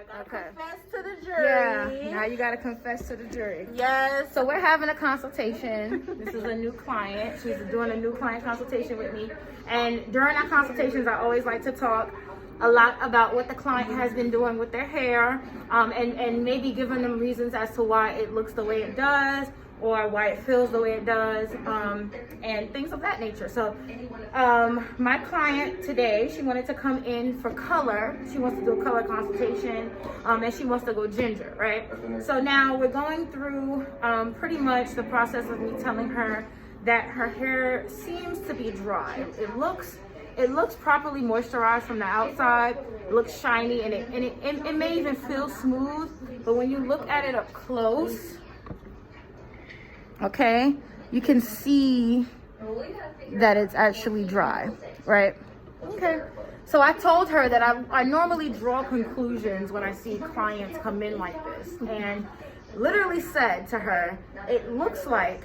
I gotta Okay. confess to the jury. Yeah, now you gotta confess to the jury. Yes. So we're having a consultation. This is a new client. She's doing a new client consultation with me. And during our consultations, I always like to talk a lot about what the client has been doing with their hair, and maybe giving them reasons as to why it looks the way it does, or why it feels the way it does, and things of that nature. So my client today, she wanted to come in for color. She wants to do a color consultation, and she wants to go ginger, right? So now we're going through pretty much the process of me telling her that her hair seems to be dry. It looks properly moisturized from the outside. It looks shiny, and it may even feel smooth, but when you look at it up close, okay, you can see that it's actually dry, right? Okay. So I told her that I normally draw conclusions when I see clients come in like this, and literally said to her, it looks like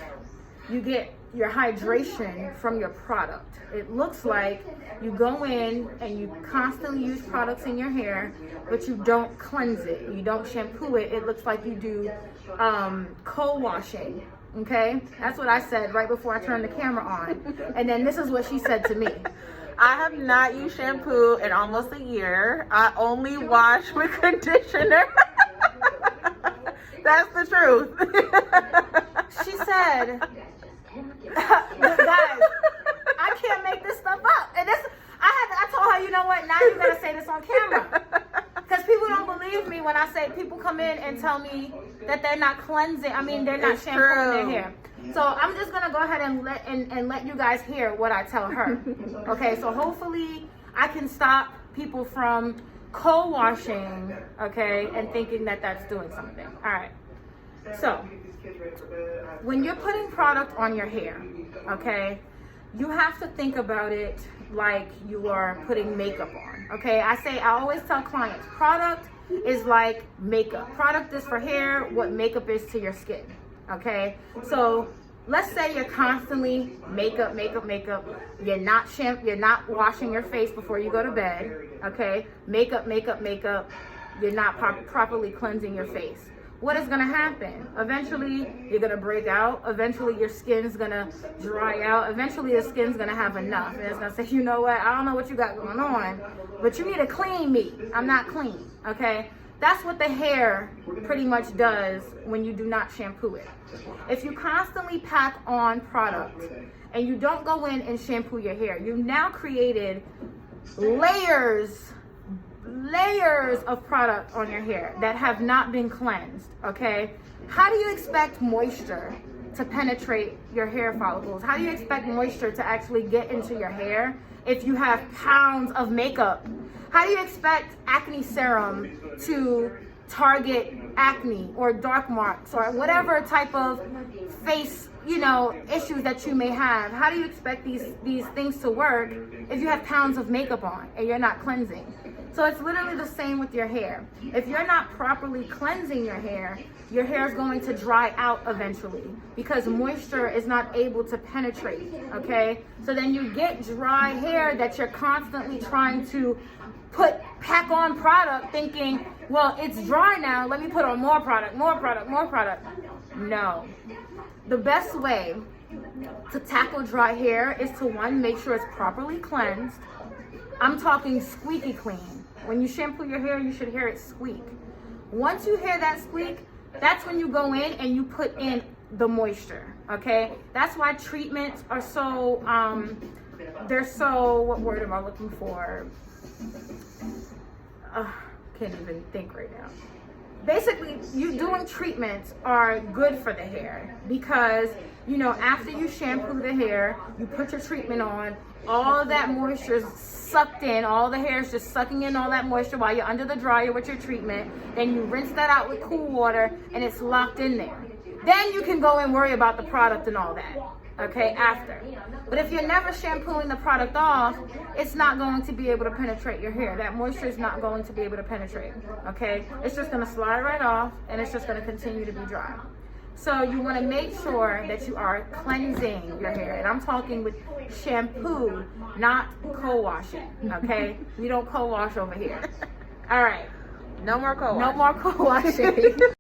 you get your hydration from your product. It looks like you go in and you constantly use products in your hair, but you don't cleanse it. You don't shampoo it. It looks like you do co-washing. Okay, that's what I said right before I turned the camera on. And then this is what she said to me. I have not used shampoo in almost a year. I only wash with conditioner. That's the truth. She said, guys, I can't make this stuff up. And this, I told her, you know what, now you gotta say this on camera. Because people don't believe me when I say, people come in and tell me that they're not cleansing. I mean, they're not shampooing their hair. So I'm just gonna go ahead and let you guys hear what I tell her. Okay, so hopefully I can stop people from co-washing, okay, and thinking that that's doing something. All right. So when you're putting product on your hair, okay, you have to think about it like you are putting makeup on, okay? I always tell clients, product is like makeup. Product is for hair what makeup is to your skin, okay? So let's say you're constantly makeup. You're not washing your face before you go to bed, okay? Makeup. You're not properly cleansing your face. What is gonna happen? Eventually, you're gonna break out. Eventually, your skin's gonna dry out. Eventually, your skin's gonna have enough. And it's gonna say, you know what? I don't know what you got going on, but you need to clean me. I'm not clean, okay? That's what the hair pretty much does when you do not shampoo it. If you constantly pack on product and you don't go in and shampoo your hair, you've now created layers of product on your hair that have not been cleansed, okay? How do you expect moisture to penetrate your hair follicles? How do you expect moisture to actually get into your hair if you have pounds of makeup? How do you expect acne serum to target acne or dark marks or whatever type of face, issues that you may have? How do you expect these things to work if you have pounds of makeup on and you're not cleansing? So it's literally the same with your hair. If you're not properly cleansing your hair is going to dry out eventually because moisture is not able to penetrate, okay? So then you get dry hair that you're constantly trying to pack on product thinking, well, it's dry now, let me put on more product. No. The best way to tackle dry hair is to, one, make sure it's properly cleansed. I'm talking squeaky clean. When you shampoo your hair, you should hear it squeak. Once you hear that squeak, that's when you go in and you put in the moisture, okay? That's why treatments are so, what word am I looking for? Can't even think right now. Basically, you doing treatments are good for the hair because, after you shampoo the hair, you put your treatment on, all that moisture is sucked in, all the hair is just sucking in all that moisture while you're under the dryer with your treatment. Then you rinse that out with cool water and it's locked in there. Then you can go and worry about the product and all that, okay, after. But if you're never shampooing the product off, it's not going to be able to penetrate your hair. That moisture is not going to be able to penetrate, okay? It's just gonna slide right off and it's just gonna continue to be dry. So you wanna make sure that you are cleansing your hair. And I'm talking with shampoo, not co-washing, okay? We don't co-wash over here. All right. No more co-wash. No more co-washing.